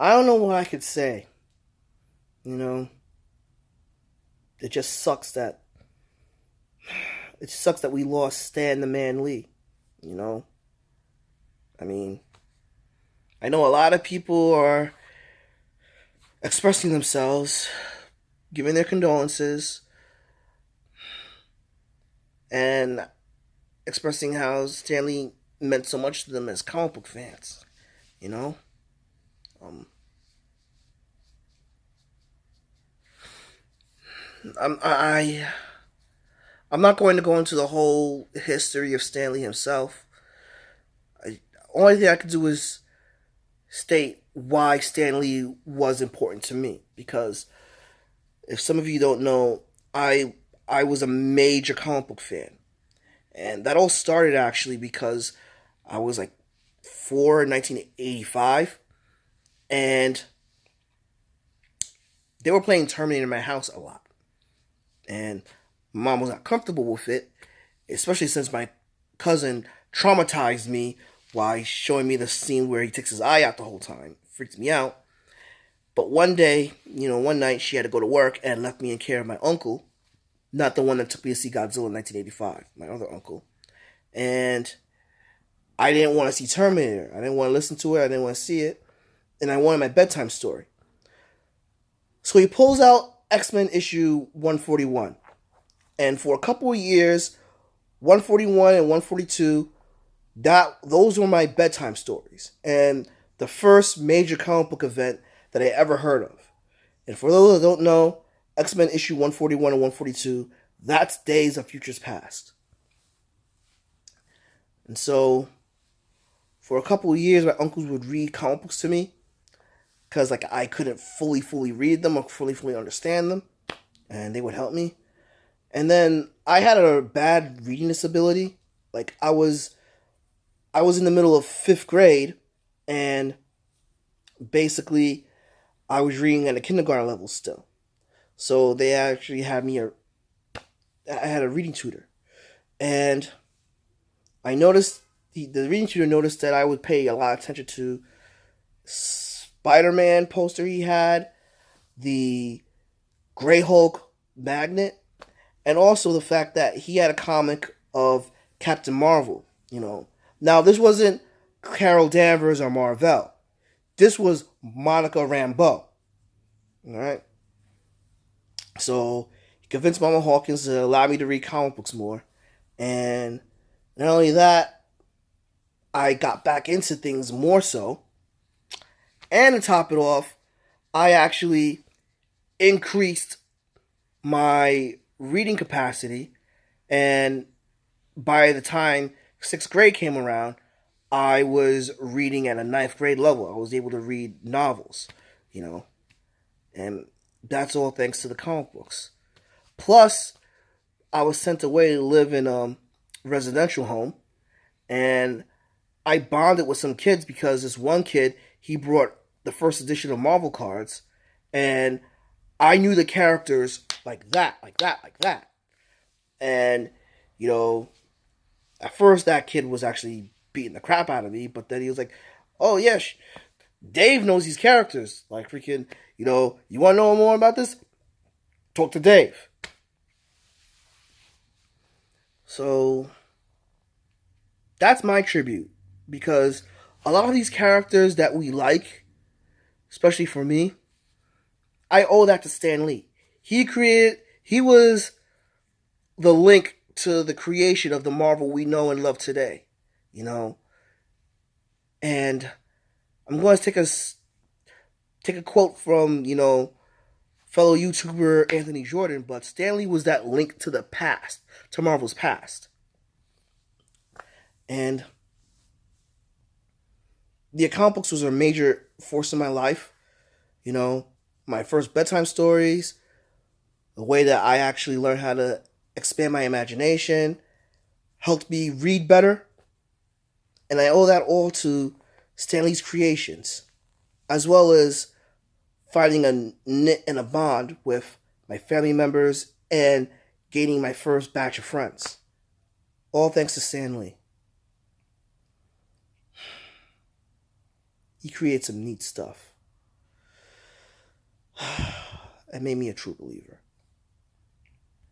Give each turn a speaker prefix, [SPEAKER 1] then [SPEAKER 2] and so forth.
[SPEAKER 1] I don't know what I could say. You know, it just sucks that we lost Stan the Man Lee. You know, I mean, I know a lot of people are expressing themselves, giving their condolences, and expressing how Stanley meant so much to them as comic book fans. You know, um, I'm I I'm not going to go into the whole history of Stanley himself. Only thing I can do is state why Stanley was important to me. Because if some of you don't know, I was a major comic book fan, and that all started actually because I was like 1985, and they were playing Terminator in my house a lot, and mom was not comfortable with it, especially since my cousin traumatized me by showing me the scene where he takes his eye out the whole time. Freaked me out. But one day, one night she had to go to work and left me in care of my uncle, not the one that took me to see Godzilla in 1985, my other uncle. And I didn't want to see Terminator. I didn't want to listen to it. I didn't want to see it. And I wanted my bedtime story. So he pulls out X-Men issue 141. And for a couple of years, 141 and 142, those were my bedtime stories. And the first major comic book event that I ever heard of. And for those that don't know, X-Men issue 141 and 142, that's Days of Futures Past. And so, for a couple of years, my uncles would read comic books to me, because I couldn't fully read them or fully understand them, and they would help me. And then I had a bad reading disability. I was in the middle of 5th grade, and basically I was reading at a kindergarten level still. So they actually had I had a reading tutor. And I noticed, the reading tutor noticed that I would pay a lot of attention to Spider-Man poster he had, the Grey Hulk magnet, and also the fact that he had a comic of Captain Marvel, Now, this wasn't Carol Danvers or Marvel. This was Monica Rambeau. Alright? So, he convinced Mama Hawkins to allow me to read comic books more. And not only that, I got back into things more so. And to top it off, I actually increased my reading capacity. And by the time 6th grade came around, I was reading at a 9th grade level. I was able to read novels, and that's all thanks to the comic books. Plus, I was sent away to live in a residential home, and I bonded with some kids because this one kid, he brought the first edition of Marvel cards, and I knew the characters like that. And, at first that kid was actually beating the crap out of me, but then he was like, oh, yeah, Dave knows these characters. Freaking, you want to know more about this? Talk to Dave. So, that's my tribute. Because a lot of these characters that we like, especially for me, I owe that to Stan Lee. He was the link to the creation of the Marvel we know and love today, And I'm going to take a quote from, fellow YouTuber Anthony Jordan, but Stan Lee was that link to the past, to Marvel's past. And the comic books was a major force in my life. My first bedtime stories, the way that I actually learned how to expand my imagination, helped me read better. And I owe that all to Stan Lee's creations, as well as finding a knit and a bond with my family members and gaining my first batch of friends. All thanks to Stan Lee. He creates some neat stuff. It made me a true believer.